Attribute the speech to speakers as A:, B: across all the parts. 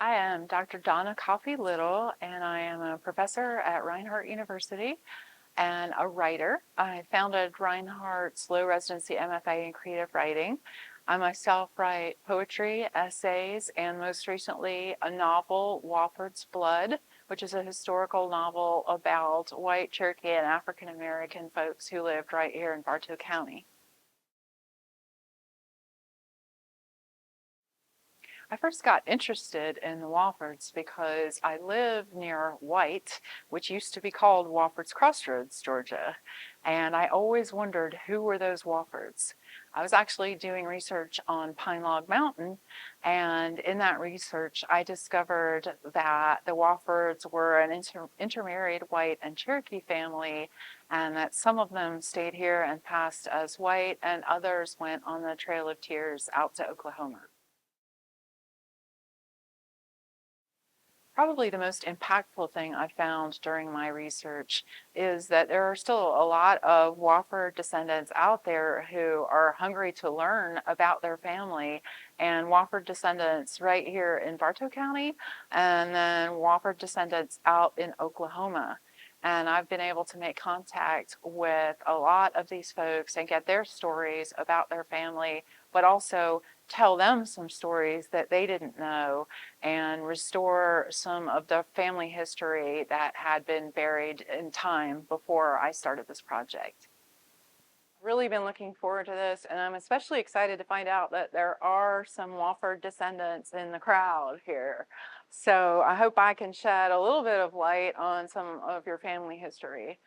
A: I am Dr. Donna C Little, and I am a professor at Reinhardt University and a writer. I founded Reinhardt's low residency MFA in creative writing. I myself write poetry, essays, and most recently a novel, Wofford's Blood, which is a historical novel about white Cherokee and African American folks who lived right here in Bartow County. I first got interested in the Woffords because I live near White, which used to be called Wofford's Crossroads, Georgia. And I always wondered, who were those Woffords? I was actually doing research on Pine Log Mountain, and in that research, I discovered that the Woffords were an intermarried white and Cherokee family, and that some of them stayed here and passed as white, and others went on the Trail of Tears out to Oklahoma. Probably the most impactful thing I found during my research is that there are still a lot of Wofford descendants out there who are hungry to learn about their family, and Wofford descendants right here in Bartow County, and then Wofford descendants out in Oklahoma. And I've been able to make contact with a lot of these folks and get their stories about their family, but also tell them some stories that they didn't know and restore some of the family history that had been buried in time before I started this project. Really been looking forward to this, and I'm especially excited to find out that there are some Wofford descendants in the crowd here. So I hope I can shed a little bit of light on some of your family history.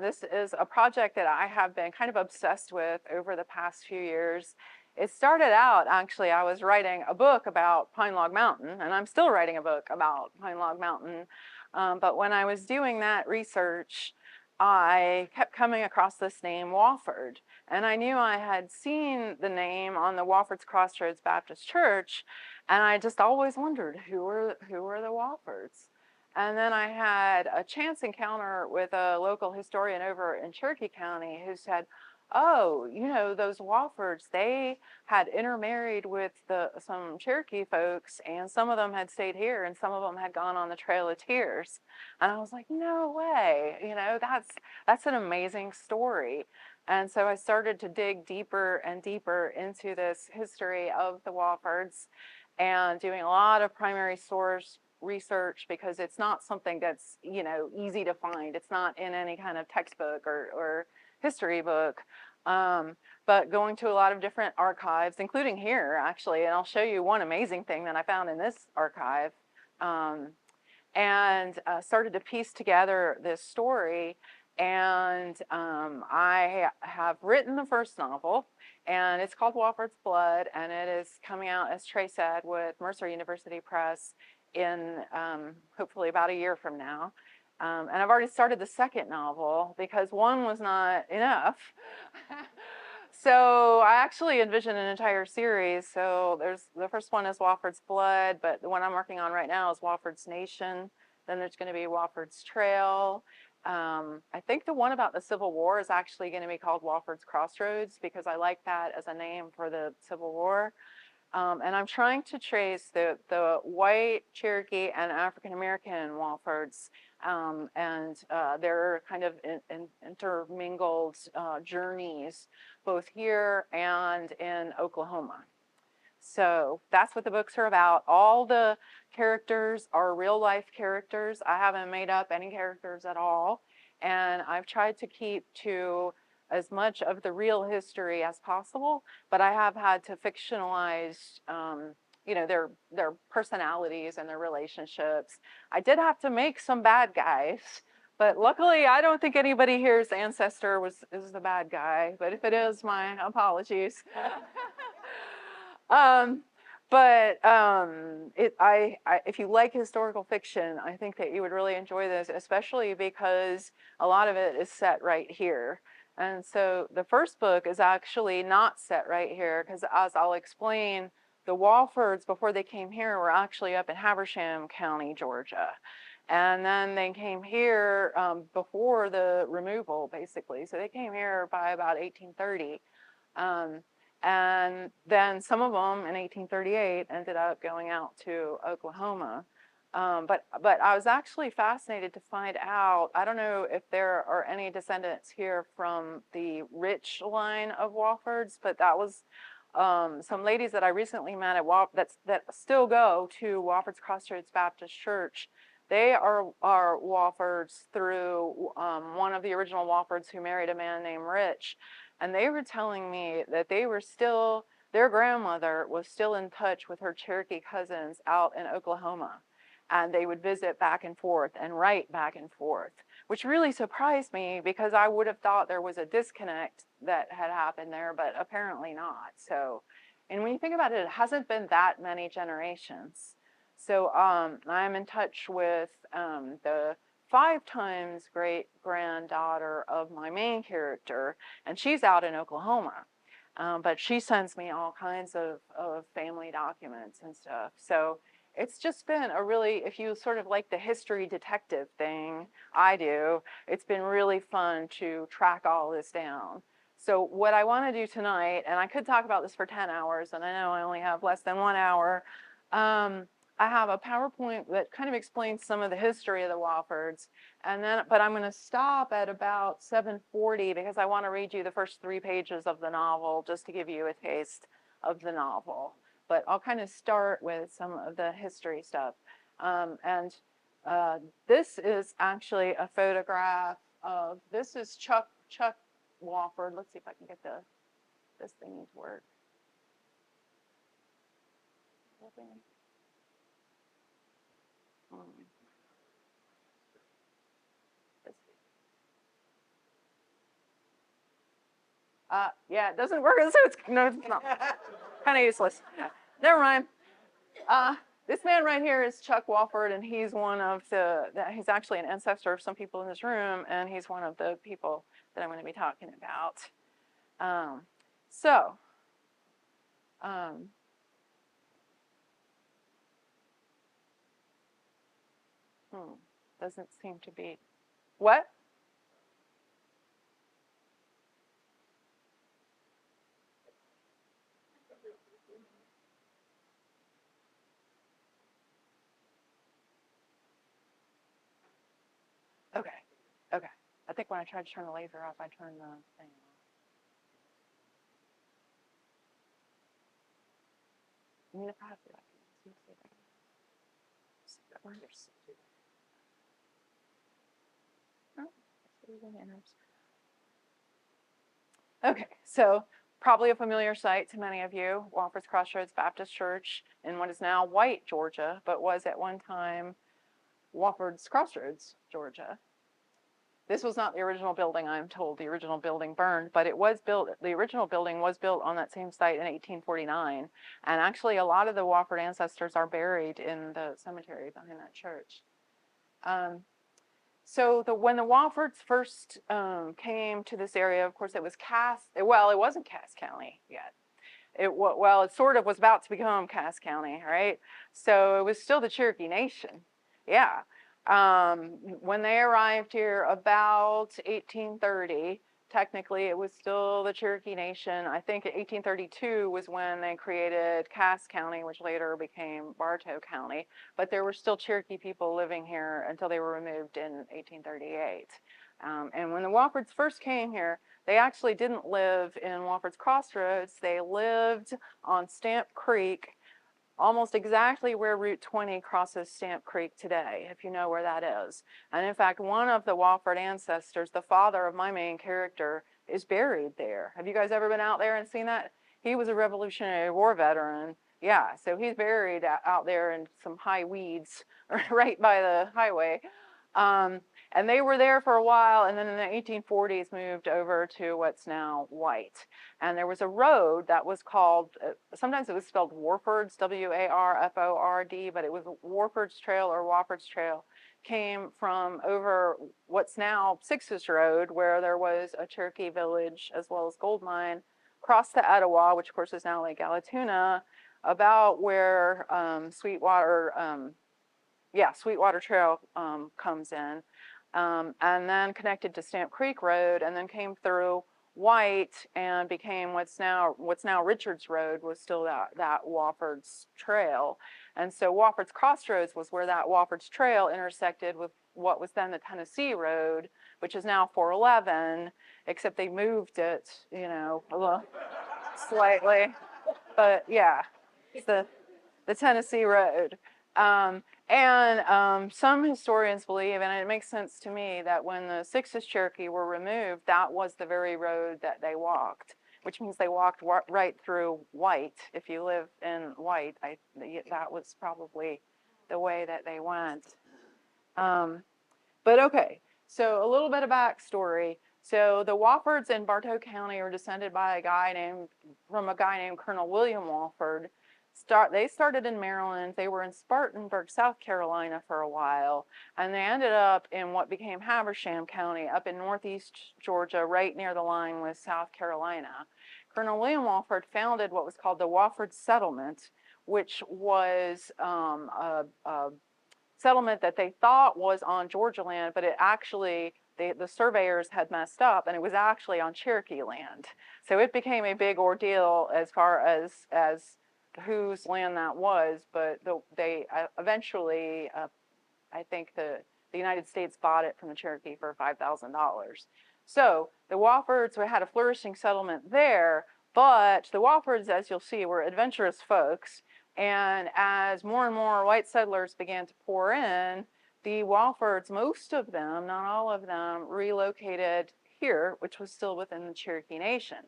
A: This is a project that I have been kind of obsessed with over the past few years. It started out, actually, I was writing a book about Pine Log Mountain, and I'm still writing a book about Pine Log Mountain. But when I was doing that research, I kept coming across this name, Wofford. And I knew I had seen the name on the Wofford's Crossroads Baptist Church, and I just always wondered, who were the Woffords? And then I had a chance encounter with a local historian over in Cherokee County who said, oh, you know, those Woffords, they had intermarried with some Cherokee folks, and some of them had stayed here, and some of them had gone on the Trail of Tears. And I was like, no way, you know, that's an amazing story. And so I started to dig deeper and deeper into this history of the Woffords and doing a lot of primary source research, because it's not something that's, you know, easy to find. It's not in any kind of textbook or history book. But going to a lot of different archives, including here, actually, and I'll show you one amazing thing that I found in this archive, and started to piece together this story. And I have written the first novel, and it's called Wofford's Blood, and it is coming out, as Trey said, with Mercer University Press in hopefully about a year from now. And I've already started the second novel because one was not enough. So I actually envision an entire series. So the first one is Wofford's Blood, but the one I'm working on right now is Wofford's Nation. Then there's going to be Wofford's Trail. I think the one about the Civil War is actually going to be called Wofford's Crossroads, because I like that as a name for the Civil War. And I'm trying to trace the white, Cherokee, and African American Woffords, and their kind of intermingled journeys, both here and in Oklahoma. So that's what the books are about. All the characters are real life characters. I haven't made up any characters at all. And I've tried to keep to as much of the real history as possible, but I have had to fictionalize, you know, their personalities and their relationships. I did have to make some bad guys, but luckily I don't think anybody here's ancestor is the bad guy. But if it is, my apologies. If you like historical fiction, I think that you would really enjoy this, especially because a lot of it is set right here. And so the first book is actually not set right here, because as I'll explain, the Woffords, before they came here, were actually up in Habersham County, Georgia. And then they came here before the removal, basically. So they came here by about 1830. And then some of them in 1838 ended up going out to Oklahoma. But I was actually fascinated to find out, I don't know if there are any descendants here from the Rich line of Woffords, but that was some ladies that I recently met at that still go to Wofford's Crossroads Baptist Church. They are Woffords through one of the original Woffords who married a man named Rich. And they were telling me that they were still, their grandmother was still in touch with her Cherokee cousins out in Oklahoma. And they would visit back and forth and write back and forth, which really surprised me because I would have thought there was a disconnect that had happened there, but apparently not. So, and when you think about it, it hasn't been that many generations. So I'm in touch with the 5 times great granddaughter of my main character, and she's out in Oklahoma. But she sends me all kinds of family documents and stuff. So it's just been a really, if you sort of like the history detective thing, I do, it's been really fun to track all this down. So what I want to do tonight, and I could talk about this for 10 hours, and I know I only have less than 1 hour, I have a PowerPoint that kind of explains some of the history of the Woffords, and then, but I'm going to stop at about 7:40 because I want to read you the first 3 pages of the novel just to give you a taste of the novel. But I'll kind of start with some of the history stuff. This is actually a photograph of, this is Chuck Wofford. Let's see if I can get this thing to work. Yeah, it doesn't work, so it's no, kind of useless. Never mind. This man right here is Chuck Wofford, and he's one of he's actually an ancestor of some people in this room, and he's one of the people that I'm going to be talking about. Doesn't seem to be. What? Okay. Okay. I think when I tried to turn the laser off, I turned the thing off. I mean, if I have to, I can see if I can. Okay, so probably a familiar sight to many of you, Wofford's Crossroads Baptist Church in what is now White, Georgia, but was at one time Wofford's Crossroads, Georgia. This was not the original building, I'm told. The original building burned, but it was built, the original building was built on that same site in 1849. And actually, a lot of the Wofford ancestors are buried in the cemetery behind that church. So when the Woffords first came to this area, of course, it was it wasn't Cass County yet. It sort of was about to become Cass County, right? So it was still the Cherokee Nation. Yeah. When they arrived here about 1830, technically it was still the Cherokee Nation. I think 1832 was when they created Cass County, which later became Bartow County. But there were still Cherokee people living here until they were removed in 1838. And when the Woffords first came here, they actually didn't live in Wofford's Crossroads. They lived on Stamp Creek, almost exactly where Route 20 crosses Stamp Creek today, if you know where that is. And in fact, one of the Wofford ancestors, the father of my main character, is buried there. Have you guys ever been out there and seen that? He was a Revolutionary War veteran. Yeah, so he's buried out there in some high weeds right by the highway. And they were there for a while, and then in the 1840s moved over to what's now White. And there was a road that was called, sometimes it was spelled Warford's, W-A-R-F-O-R-D, but it was Warford's Trail or Wofford's Trail, came from over what's now Sixes Road, where there was a Cherokee village as well as gold mine, across the Etowah, which of course is now Lake Allatoona, about where Sweetwater Trail comes in. And then connected to Stamp Creek Road, and then came through white and became what's now Richards Road, was still that Wofford's Trail. And so Wofford's Crossroads was where that Wofford's Trail intersected with what was then the Tennessee Road, which is now 411, except they moved it, you know, a little slightly. But yeah, it's the Tennessee Road. Some historians believe, and it makes sense to me, that when the Sixes Cherokee were removed, that was the very road that they walked, which means they walked right through White. If you live in White, that was probably the way that they went. But okay, so a little bit of backstory. So the Woffords in Bartow County are descended by a guy named Colonel William Wofford. They started in Maryland. They were in Spartanburg, South Carolina for a while, and they ended up in what became Habersham County up in northeast Georgia, right near the line with South Carolina. Colonel William Wofford founded what was called the Wofford Settlement, which was a settlement that they thought was on Georgia land, but it actually, the surveyors had messed up, and it was actually on Cherokee land. So it became a big ordeal as far as whose land that was, but they eventually, I think the United States bought it from the Cherokee for $5,000. So the Woffords had a flourishing settlement there, but the Woffords, as you'll see, were adventurous folks, and as more and more white settlers began to pour in, the Woffords, most of them, not all of them, relocated here, which was still within the Cherokee Nation.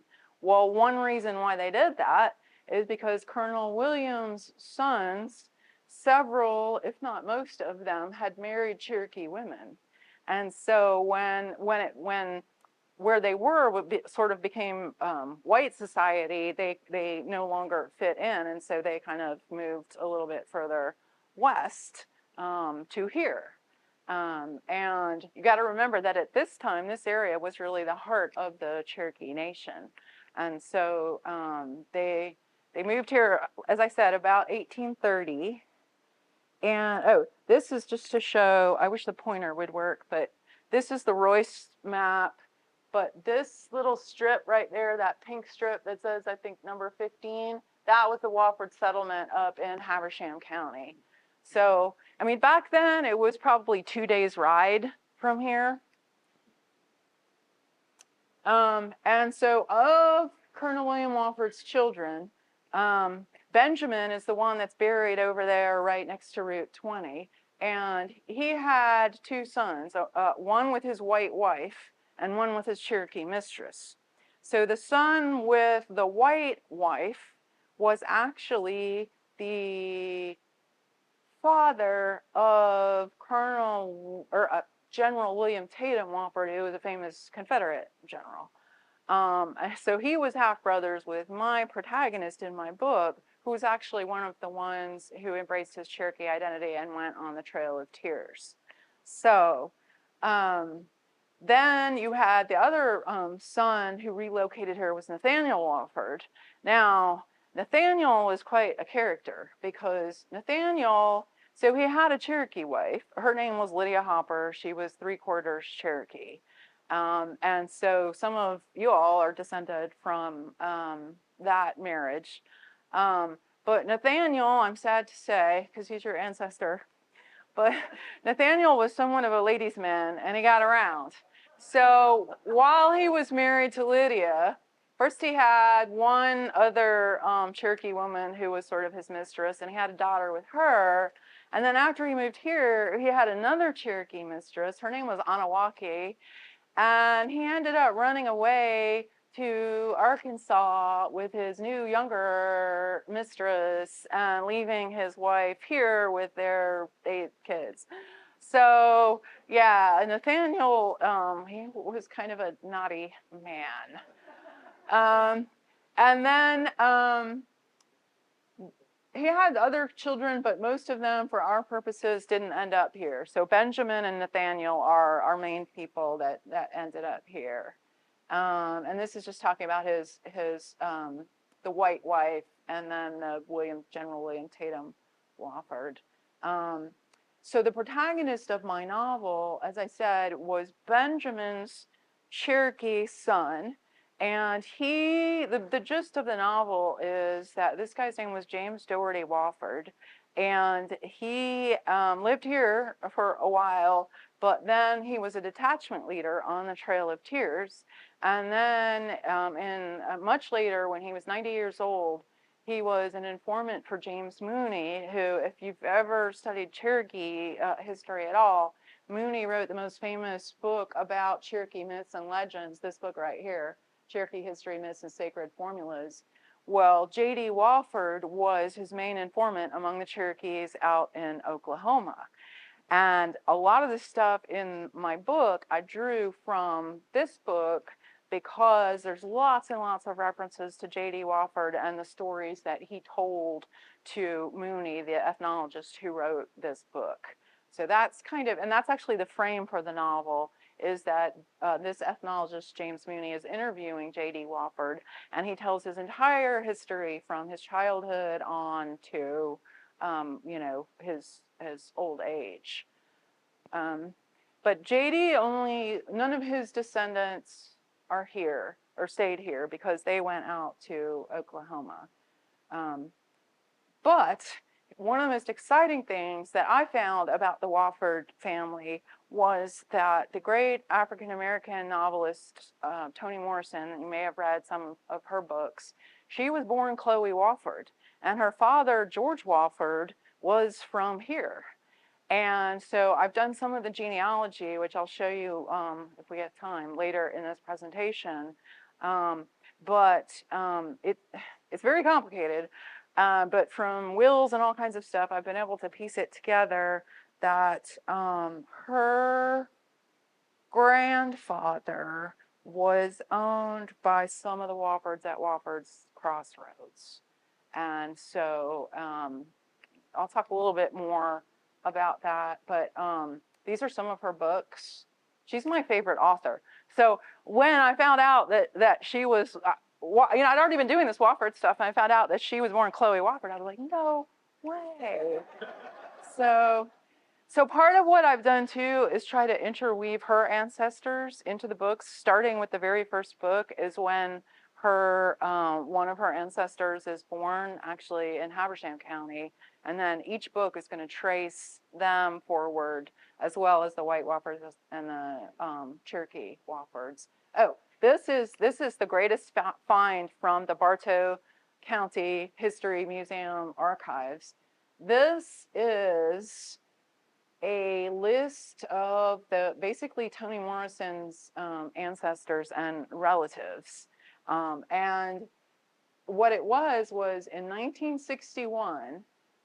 A: Well, one reason why they did that is because Colonel Williams' sons, several, if not most of them, had married Cherokee women. And so when where they were sort of became white society, they no longer fit in, and so they kind of moved a little bit further west to here. And you got to remember that at this time, this area was really the heart of the Cherokee Nation. And so they moved here, as I said, about 1830. And, oh, this is just to show, I wish the pointer would work, but this is the Royce map. But this little strip right there, that pink strip that says, I think, number 15, that was the Wofford settlement up in Habersham County. So, I mean, back then, it was probably 2 days' ride from here. And so of Colonel William Wofford's children, Benjamin is the one that's buried over there right next to Route 20. And he had two sons, one with his white wife and one with his Cherokee mistress. So the son with the white wife was actually the father of General William Tatum Wofford, who was a famous Confederate general. So he was half brothers with my protagonist in my book, who was actually one of the ones who embraced his Cherokee identity and went on the Trail of Tears. So then you had the other son who relocated here was Nathaniel Wofford. Now, Nathaniel was quite a character because Nathaniel, so he had a Cherokee wife. Her name was Lydia Hopper. She was 3/4 Cherokee. And so some of you all are descended from that marriage. But Nathaniel, I'm sad to say, because he's your ancestor, but Nathaniel was somewhat of a ladies' man, and he got around. So while he was married to Lydia, first he had one other Cherokee woman who was sort of his mistress, and he had a daughter with her. And then after he moved here, he had another Cherokee mistress. Her name was Anawaki. And he ended up running away to Arkansas with his new younger mistress and leaving his wife here with their 8 kids. So yeah, Nathaniel, he was kind of a naughty man. And then he had other children, but most of them, for our purposes, didn't end up here. So Benjamin and Nathaniel are our main people that ended up here. And this is just talking about his the white wife, and then General William Tatum Wofford. So the protagonist of my novel, as I said, was Benjamin's Cherokee son. And the gist of the novel is that this guy's name was James Doherty Wofford, and he lived here for a while, but then he was a detachment leader on the Trail of Tears. And then much later, when he was 90 years old, he was an informant for James Mooney, who, if you've ever studied Cherokee history at all, Mooney wrote the most famous book about Cherokee myths and legends, this book right here, Cherokee History, Myths, and Sacred Formulas. Well, J.D. Wofford was his main informant among the Cherokees out in Oklahoma. And a lot of the stuff in my book I drew from this book because there's lots and lots of references to J.D. Wofford and the stories that he told to Mooney, the ethnologist who wrote this book. So that's and that's actually the frame for the novel, is that this ethnologist, James Mooney, is interviewing J.D. Wofford, and he tells his entire history from his childhood on to, his old age. But J.D. none of his descendants are here or stayed here because they went out to Oklahoma. But one of the most exciting things that I found about the Wofford family was that the great African-American novelist, Toni Morrison, you may have read some of her books, she was born Chloe Wofford, and her father, George Wofford, was from here. And so I've done some of the genealogy, which I'll show you if we have time later in this presentation. It's very complicated. But from wills and all kinds of stuff, I've been able to piece it together that her grandfather was owned by some of the Woffords at Wofford's Crossroads. And so I'll talk a little bit more about that, but these are some of her books. She's my favorite author. So when I found out that she was, I'd already been doing this Wofford stuff, and I found out that she was born Chloe Wofford, I was like, no way. So part of what I've done too is try to interweave her ancestors into the books, starting with the very first book is when one of her ancestors is born actually in Habersham County, and then each book is going to trace them forward, as well as the White Woffords and the Cherokee Woffords. Oh, this is the greatest find from the Bartow County History Museum archives. This is a list of basically Toni Morrison's ancestors and relatives. And what it was in 1961,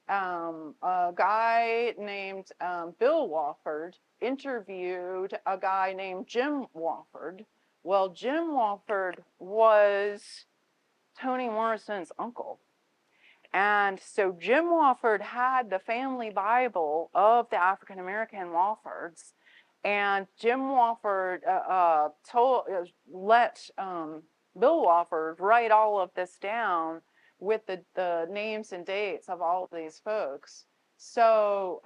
A: a guy named Bill Wofford interviewed a guy named Jim Wofford. Well, Jim Wofford was Toni Morrison's uncle. And so Jim Wofford had the family Bible of the African-American Woffords, and Jim Wofford let Bill Wofford write all of this down with the names and dates of all of these folks. So,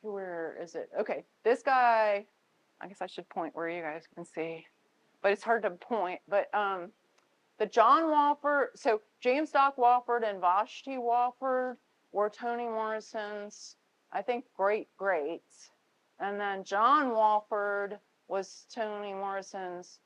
A: where is it? Okay, this guy, I guess I should point where you guys can see, but it's hard to point, but the John Wofford, so James Doc Wofford and Vashti Wofford were Toni Morrison's, I think, great-greats. And then John Wofford was Toni Morrison's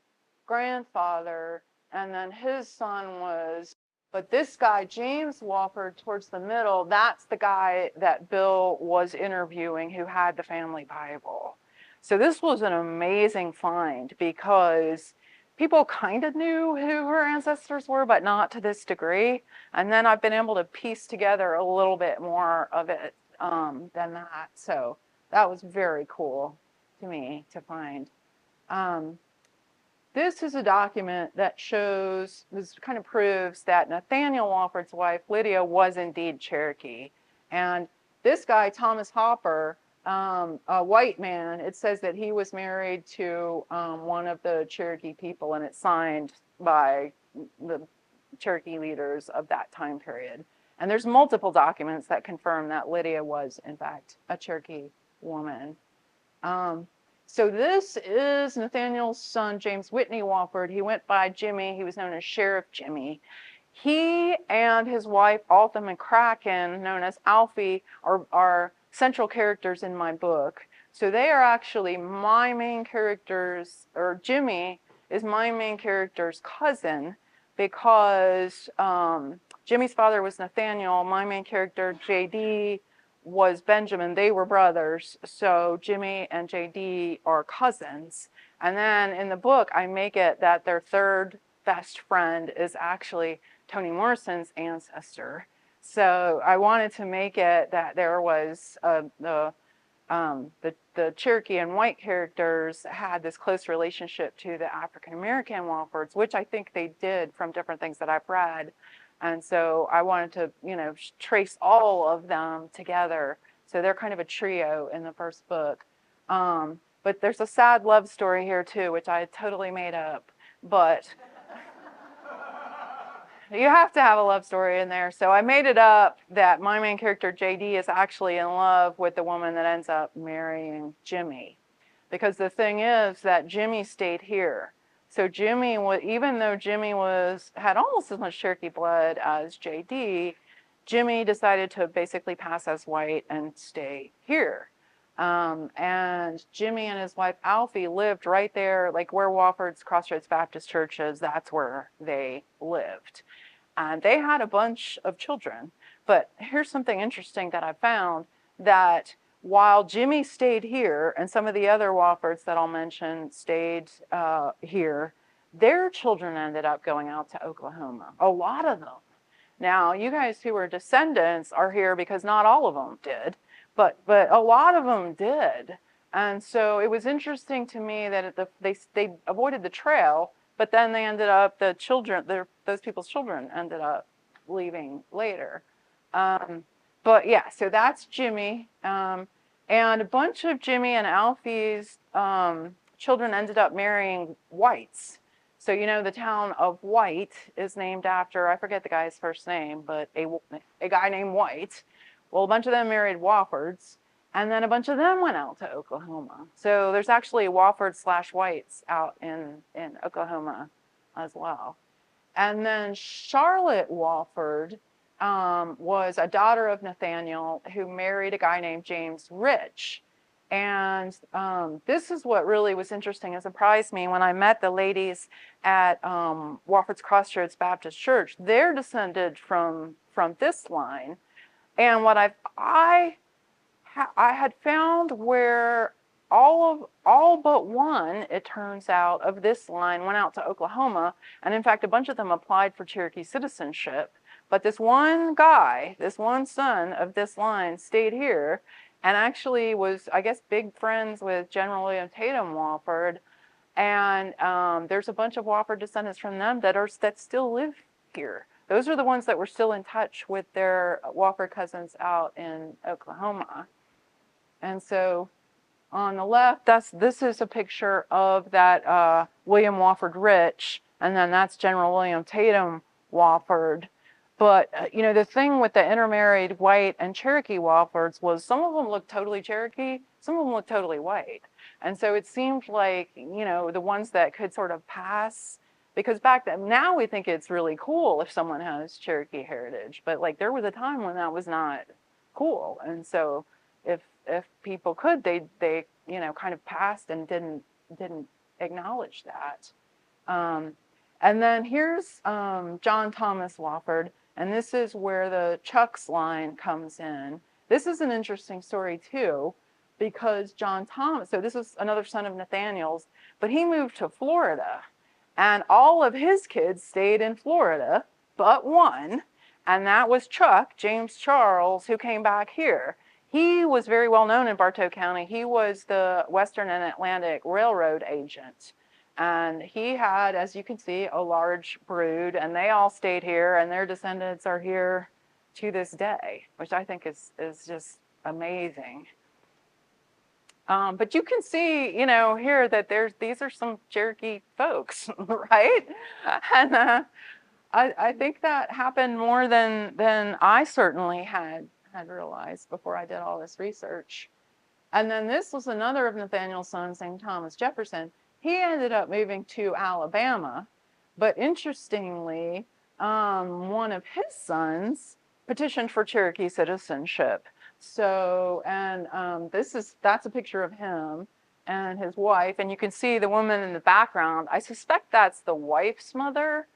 A: grandfather, and then his son was, but this guy, James Wofford, towards the middle, that's the guy that Bill was interviewing who had the family Bible. So this was an amazing find because people kind of knew who her ancestors were, but not to this degree. And then I've been able to piece together a little bit more of it than that. So that was very cool to me to find. This is a document that shows, this kind of proves that Nathaniel Wofford's wife, Lydia, was indeed Cherokee. And this guy, Thomas Hopper, a white man, it says that he was married to one of the Cherokee people, and it's signed by the Cherokee leaders of that time period. And there's multiple documents that confirm that Lydia was, in fact, a Cherokee woman. So this is Nathaniel's son, James Whitney Wofford. He went by Jimmy. He was known as Sheriff Jimmy. He and his wife, Altham McCracken, known as Alfie, are central characters in my book. So they are actually my main characters, or Jimmy is my main character's cousin, because Jimmy's father was Nathaniel. My main character, JD, was Benjamin. They were brothers. So Jimmy and JD are cousins. And then in the book, I make it that their third best friend is actually Toni Morrison's ancestor. So I wanted to make it that there was the Cherokee and white characters had this close relationship to the African American Woffords, which I think they did from different things that I've read. And so I wanted to, trace all of them together. So they're kind of a trio in the first book. But there's a sad love story here too, which I totally made up. But you have to have a love story in there. So I made it up that my main character, JD, is actually in love with the woman that ends up marrying Jimmy. Because the thing is that Jimmy stayed here. So Jimmy, even though Jimmy had almost as much Cherokee blood as JD, Jimmy decided to basically pass as white and stay here. And Jimmy and his wife Alfie lived right there, like where Wofford's Crossroads Baptist Church is, that's where they lived. And they had a bunch of children. But here's something interesting that I found, that while Jimmy stayed here, and some of the other Woffords that I'll mention stayed here, their children ended up going out to Oklahoma, a lot of them. Now, you guys who are descendants are here because not all of them did, but a lot of them did. And so it was interesting to me that they avoided the trail, but then they ended up, those people's children ended up leaving later. But yeah, so that's Jimmy. And a bunch of Jimmy and Alfie's children ended up marrying whites. So, the town of White is named after, I forget the guy's first name, but a guy named White. Well, a bunch of them married Woffords, and then a bunch of them went out to Oklahoma. So there's actually Wofford/Whites out in Oklahoma as well. And then Charlotte Wofford was a daughter of Nathaniel who married a guy named James Rich. And this is what really was interesting and surprised me when I met the ladies at Wofford's Crossroads Baptist Church. They're descended from this line. And what I had found where all but one, it turns out, of this line went out to Oklahoma. And in fact, a bunch of them applied for Cherokee citizenship. But this one guy, this one son of this line, stayed here and actually was, I guess, big friends with General William Tatum Wofford. And there's a bunch of Wofford descendants from them that still live here. Those are the ones that were still in touch with their Wofford cousins out in Oklahoma. And so on the left, this is a picture of that William Wofford Rich, and then that's General William Tatum Wofford. But, the thing with the intermarried white and Cherokee Woffords was some of them looked totally Cherokee, some of them looked totally white. And so it seemed like, the ones that could sort of pass, because back then, now we think it's really cool if someone has Cherokee heritage, but like there was a time when that was not cool. And so if people could, they kind of passed and didn't acknowledge that. And then here's John Thomas Wofford, and this is where the Chuck's line comes in. This is an interesting story too, because John Thomas, so this is another son of Nathaniel's, but he moved to Florida, and all of his kids stayed in Florida, but one, and that was Chuck, James Charles, who came back here. He was very well known in Bartow County. He was the Western and Atlantic Railroad agent. And he had, as you can see, a large brood, and they all stayed here, and their descendants are here to this day, which I think is just amazing. But you can see, here that these are some Cherokee folks, right? And I think that happened more than I certainly had realized before I did all this research. And then this was another of Nathaniel's sons named Thomas Jefferson. He ended up moving to Alabama, but interestingly, one of his sons petitioned for Cherokee citizenship. So, and that's a picture of him and his wife, and you can see the woman in the background. I suspect that's the wife's mother,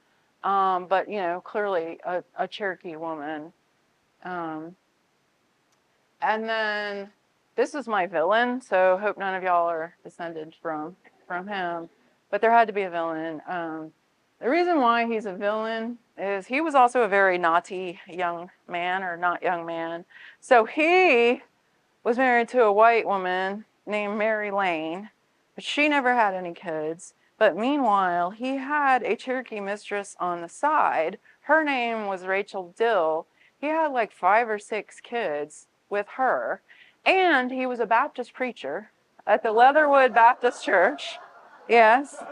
A: but you know, clearly a Cherokee woman. And then this is my villain, so hope none of y'all are descended from him, but there had to be a villain. The reason why he's a villain is he was also a very naughty young man, or not young man. So he was married to a white woman named Mary Lane, but she never had any kids. But meanwhile, he had a Cherokee mistress on the side. Her name was Rachel Dill. He had like 5 or 6 kids with her. And he was a Baptist preacher at the Leatherwood Baptist Church. Yes.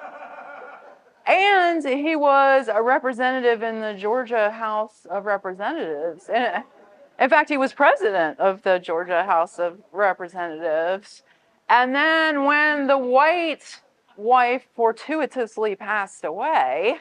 A: And he was a representative in the Georgia House of Representatives. In fact, he was president of the Georgia House of Representatives. And then when the white wife fortuitously passed away,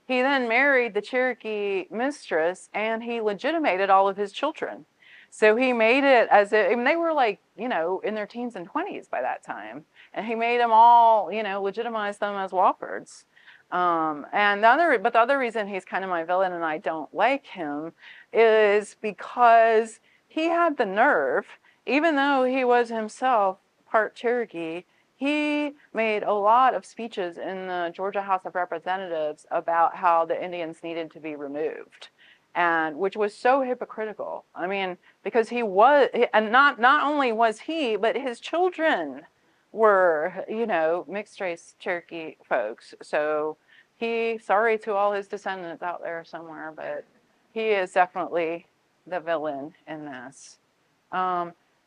A: he then married the Cherokee mistress, and he legitimated all of his children. So he made it as if, I mean, they were like, you know, in their teens and 20s by that time. And he made them all, you know, legitimize them as Woffords. And the other reason he's kind of my villain and I don't like him is because he had the nerve, even though he was himself part Cherokee, he made a lot of speeches in the Georgia House of Representatives about how the Indians needed to be removed, and which was so hypocritical. I mean, because he was, and not only was he, but his children were, you know, mixed race Cherokee folks. So sorry to all his descendants out there somewhere, but he is definitely the villain in this.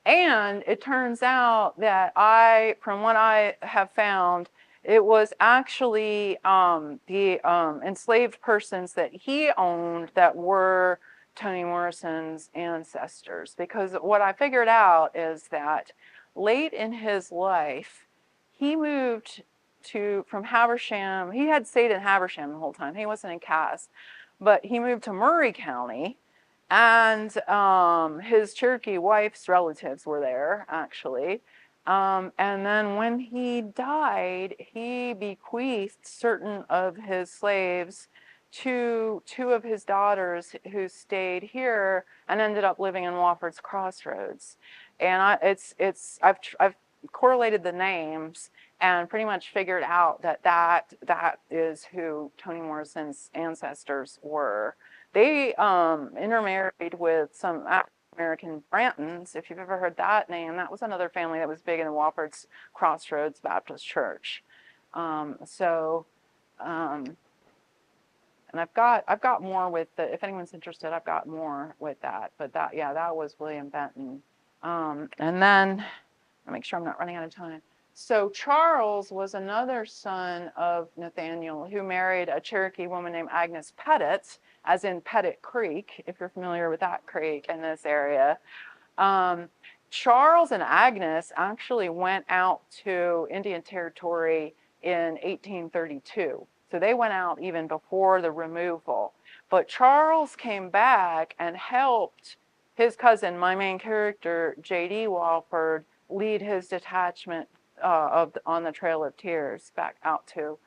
A: And it turns out that from what I have found, it was actually the enslaved persons that he owned that were Toni Morrison's ancestors. Because what I figured out is that late in his life, he moved from Habersham. He had stayed in Habersham the whole time. He wasn't in Cass, but he moved to Murray County, and his Cherokee wife's relatives were there, actually. And then when he died, he bequeathed certain of his slaves to 2 of his daughters who stayed here and ended up living in Wofford's Crossroads. And I've correlated the names and pretty much figured out that is who Toni Morrison's ancestors were. They intermarried with some African-American Brantons, if you've ever heard that name. That was another family that was big in the Wofford's Crossroads Baptist Church. And I've got more with if anyone's interested, I've got more with that. But that was William Benton. And then, I'll make sure I'm not running out of time. So Charles was another son of Nathaniel who married a Cherokee woman named Agnes Pettit, as in Pettit Creek, if you're familiar with that creek in this area. Charles and Agnes actually went out to Indian Territory in 1832. So they went out even before the removal. But Charles came back and helped his cousin, my main character, J.D. Wofford, lead his detachment on the Trail of Tears back out to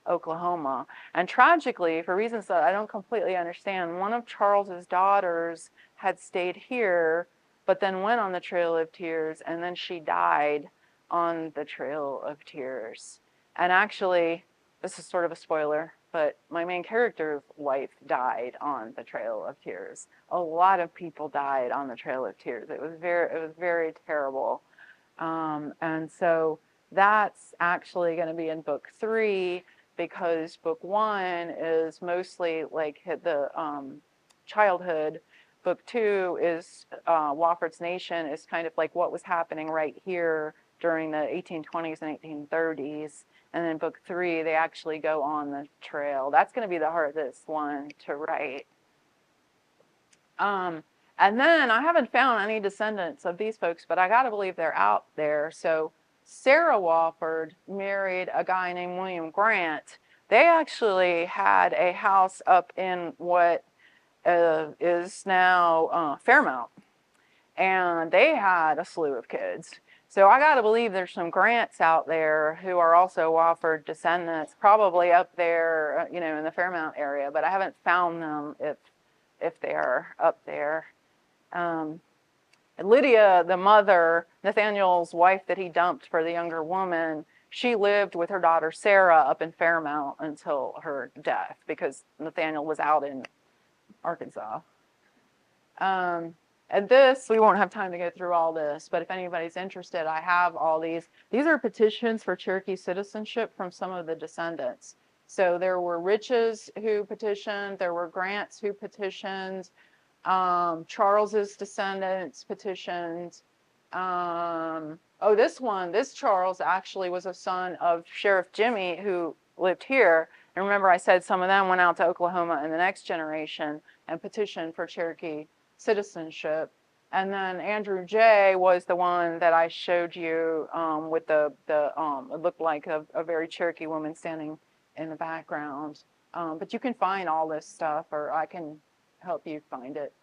A: Oklahoma. And tragically, for reasons that I don't completely understand, one of Charles's daughters had stayed here, but then went on the Trail of Tears, and then she died on the Trail of Tears. And actually, this is sort of a spoiler, but my main character's wife died on the Trail of Tears. A lot of people died on the Trail of Tears. It was very terrible. And so that's actually going to be in book 3, because book 1 is mostly like the childhood. Book 2 is Wofford's Nation, is kind of like what was happening right here during the 1820s and 1830s. And then book 3, they actually go on the trail. That's going to be the hardest one to write. And And then I haven't found any descendants of these folks, but I got to believe they're out there. So Sarah Wofford married a guy named William Grant. They actually had a house up in what is now Fairmount, and they had a slew of kids. So I got to believe there's some Grants out there who are also Wofford descendants, probably up there, in the Fairmount area. But I haven't found them if they are up there. Lydia, the mother, Nathaniel's wife that he dumped for the younger woman, she lived with her daughter Sarah up in Fairmount until her death because Nathaniel was out in Arkansas. And this, we won't have time to go through all this, but if anybody's interested, I have all these. These are petitions for Cherokee citizenship from some of the descendants. So there were Riches who petitioned, there were Grants who petitioned, Charles's descendants petitioned. This Charles actually was a son of Sheriff Jimmy who lived here. And remember I said some of them went out to Oklahoma in the next generation and petitioned for Cherokee citizenship. And then Andrew J. was the one that I showed you with it looked like a very Cherokee woman standing in the background. But you can find all this stuff, or I can help you find it.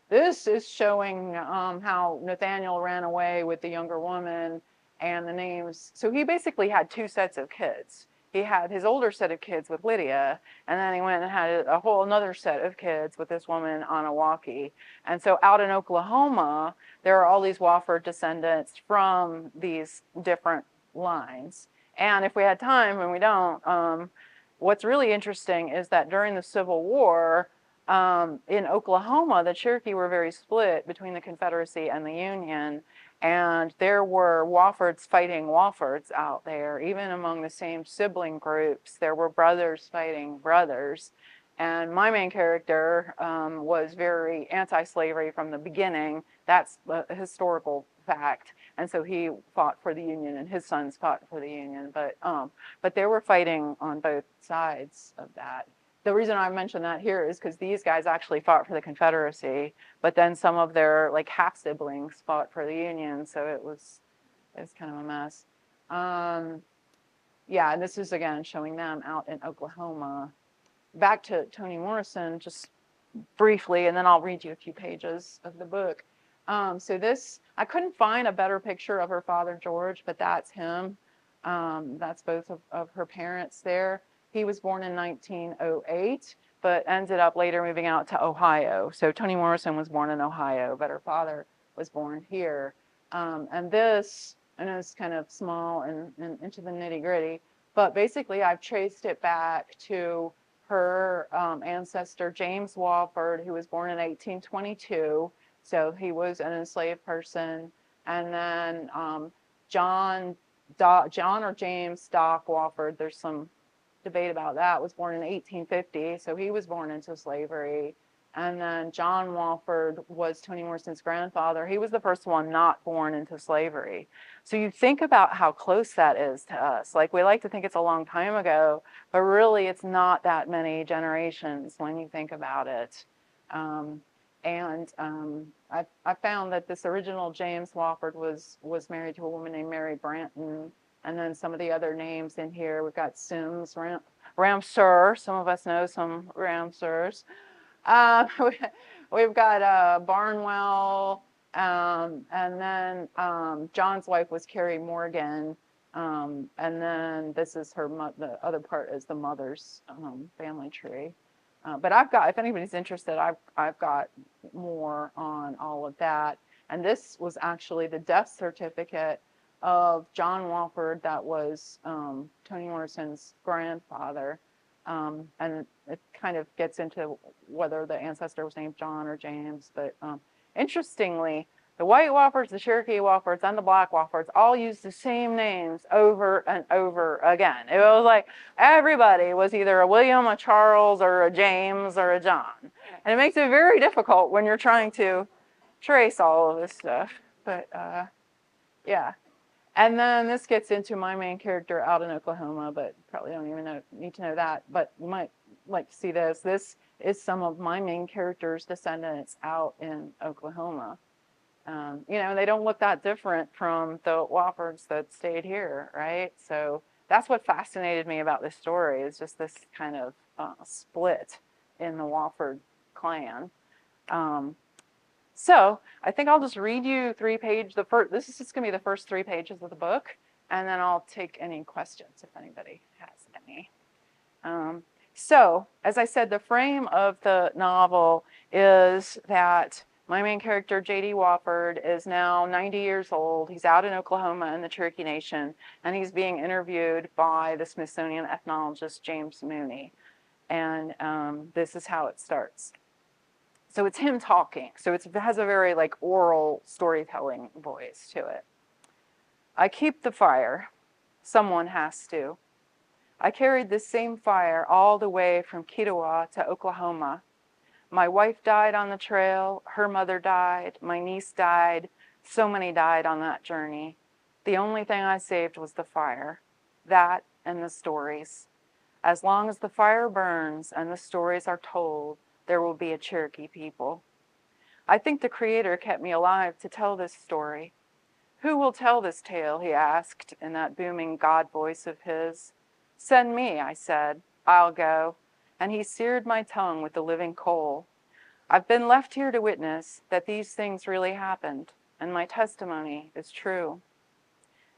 A: This is showing how Nathaniel ran away with the younger woman and the names. So he basically had two sets of kids. He had his older set of kids with Lydia, and then he went and had a whole another set of kids with this woman on a walkie. And so out in Oklahoma, there are all these Wofford descendants from these different lines. And if we had time, and we don't, what's really interesting is that during the Civil War, in Oklahoma, the Cherokee were very split between the Confederacy and the Union, and there were Woffords fighting Woffords out there. Even among the same sibling groups, there were brothers fighting brothers. And my main character was very anti-slavery from the beginning. That's a historical fact. And so he fought for the Union, and his sons fought for the Union. But they were fighting on both sides of that. The reason I mention that here is because these guys actually fought for the Confederacy, but then some of their half siblings fought for the Union, so it was kind of a mess. Yeah, and this is again showing them out in Oklahoma. Back to Toni Morrison, just briefly, and then I'll read you a few pages of the book. So this, I couldn't find a better picture of her father George, but that's him. That's both of her parents there. He was born in 1908, but ended up later moving out to Ohio. So Toni Morrison was born in Ohio, but her father was born here. And this, I know it's kind of small and into the nitty gritty, but basically I've traced it back to her ancestor, James Wofford, who was born in 1822. So he was an enslaved person. And then John or James Doc Wofford, there's some debate about that, was born in 1850, so he was born into slavery. And then John Wofford was Toni Morrison's grandfather. He was the first one not born into slavery. So you think about how close that is to us. We like to think it's a long time ago, but really it's not that many generations when you think about it. I found that this original James Wofford was married to a woman named Mary Branton. And then some of the other names in here, we've got Sims, Ramseur. Some of us know some Ramseurs. We've got Barnwell, and then John's wife was Carrie Morgan. And then this is the other part is the mother's family tree. But I've got, if anybody's interested, I've got more on all of that. And this was actually the death certificate of John Wofford, that was Toni Morrison's grandfather. And it kind of gets into whether the ancestor was named John or James. But interestingly, the white Woffords, the Cherokee Woffords, and the black Woffords all used the same names over and over again. It was like everybody was either a William, a Charles, or a James, or a John. And it makes it very difficult when you're trying to trace all of this stuff. But yeah. And then this gets into my main character out in Oklahoma, but probably don't even need to know that. But you might like to see this. This is some of my main characters' descendants out in Oklahoma. You know, they don't look that different from the Woffords that stayed here, right? So that's what fascinated me about this story, is just this kind of split in the Wofford clan. So I think I'll just read you this is just going to be the first 3 pages of the book, and then I'll take any questions if anybody has any. So, as I said, the frame of the novel is that my main character, J.D. Wofford, is now 90 years old. He's out in Oklahoma in the Cherokee Nation, and he's being interviewed by the Smithsonian ethnologist James Mooney. And this is how it starts. So it's him talking. So it has a very like oral storytelling voice to it. I keep the fire. Someone has to. I carried this same fire all the way from Kitawa to Oklahoma. My wife died on the trail, her mother died, my niece died, so many died on that journey. The only thing I saved was the fire, that and the stories. As long as the fire burns and the stories are told, there will be a Cherokee people. I think the Creator kept me alive to tell this story. Who will tell this tale, he asked in that booming God voice of his. Send me, I said. I'll go. And he seared my tongue with the living coal. I've been left here to witness that these things really happened, and my testimony is true.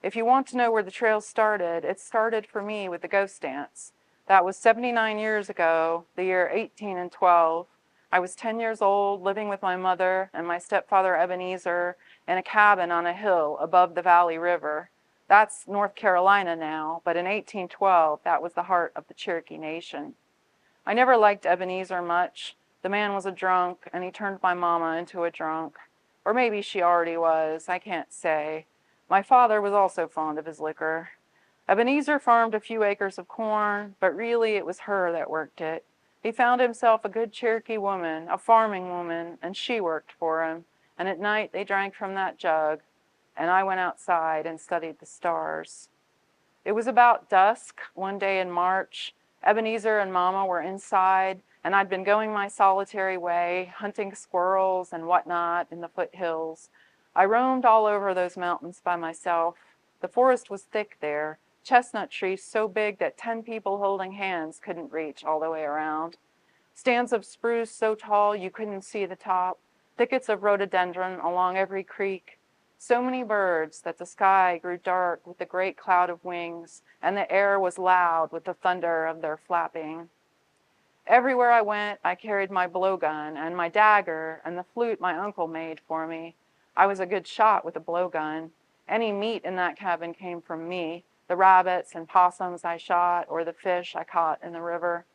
A: If you want to know where the trail started, it started for me with the ghost dance. That was 79 years ago, the year 1812. I was 10 years old, living with my mother and my stepfather Ebenezer in a cabin on a hill above the Valley River. That's North Carolina now, but in 1812, that was the heart of the Cherokee Nation. I never liked Ebenezer much. The man was a drunk, and he turned my mama into a drunk. Or maybe she already was, I can't say. My father was also fond of his liquor. Ebenezer farmed a few acres of corn, but really it was her that worked it. He found himself a good Cherokee woman, a farming woman, and she worked for him. And at night they drank from that jug, and I went outside and studied the stars. It was about dusk one day in March. Ebenezer and Mama were inside, and I'd been going my solitary way, hunting squirrels and whatnot in the foothills. I roamed all over those mountains by myself. The forest was thick there, chestnut trees so big that 10 people holding hands couldn't reach all the way around. Stands of spruce so tall you couldn't see the top, thickets of rhododendron along every creek. So many birds that the sky grew dark with the great cloud of wings, and the air was loud with the thunder of their flapping. Everywhere I went, I carried my blowgun and my dagger and the flute my uncle made for me. I was a good shot with a blowgun. Any meat in that cabin came from me, the rabbits and possums I shot or the fish I caught in the river.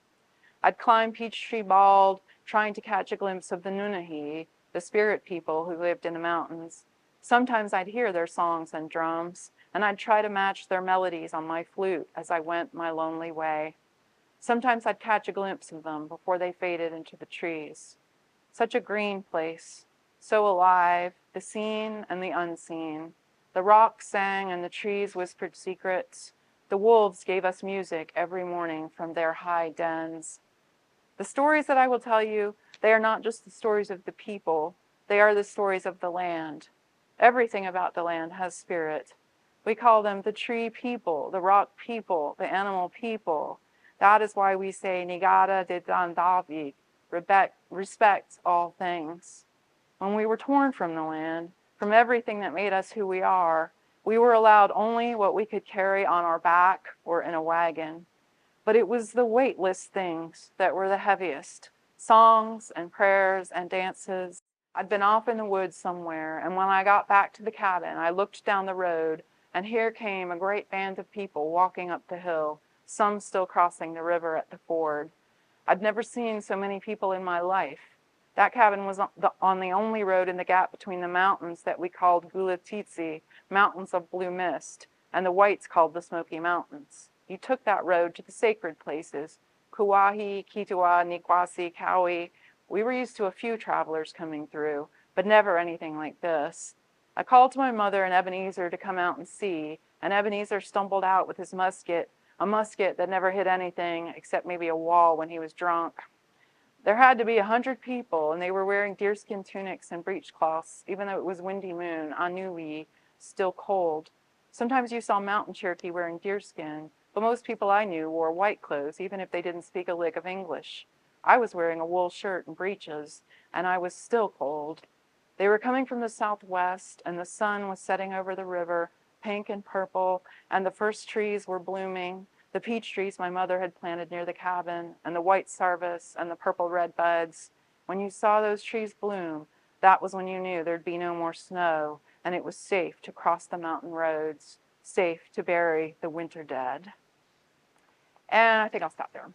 A: I'd climb Peachtree Bald, trying to catch a glimpse of the Nunahee, the spirit people who lived in the mountains. Sometimes I'd hear their songs and drums, and I'd try to match their melodies on my flute as I went my lonely way. Sometimes I'd catch a glimpse of them before they faded into the trees. Such a green place, so alive, the seen and the unseen. The rocks sang and the trees whispered secrets. The wolves gave us music every morning from their high dens. The stories that I will tell you, they are not just the stories of the people, they are the stories of the land. Everything about the land has spirit. We call them the tree people, the rock people, the animal people. That is why we say Nigada de Dandavi, respect all things. When we were torn from the land, from everything that made us who we are, we were allowed only what we could carry on our back or in a wagon. But it was the weightless things that were the heaviest, songs and prayers and dances. I'd been off in the woods somewhere, and when I got back to the cabin, I looked down the road, and here came a great band of people walking up the hill, some still crossing the river at the ford. I'd never seen so many people in my life. That cabin was on the only road in the gap between the mountains that we called Gulatitsi, mountains of blue mist, and the whites called the Smoky Mountains. You took that road to the sacred places, Kuwahi, Kitawa, Nikwasi, Cowie. We were used to a few travelers coming through, but never anything like this. I called to my mother and Ebenezer to come out and see, and Ebenezer stumbled out with his musket, a musket that never hit anything except maybe a wall when he was drunk. There had to be 100 people, and they were wearing deerskin tunics and breechcloths, even though it was windy moon, ennui, still cold. Sometimes you saw mountain Cherokee wearing deerskin, but most people I knew wore white clothes, even if they didn't speak a lick of English. I was wearing a wool shirt and breeches, and I was still cold. They were coming from the southwest, and the sun was setting over the river, pink and purple, and the first trees were blooming. The peach trees my mother had planted near the cabin, and the white sarvis and the purple red buds. When you saw those trees bloom, that was when you knew there'd be no more snow, and it was safe to cross the mountain roads, safe to bury the winter dead. And I think I'll stop there.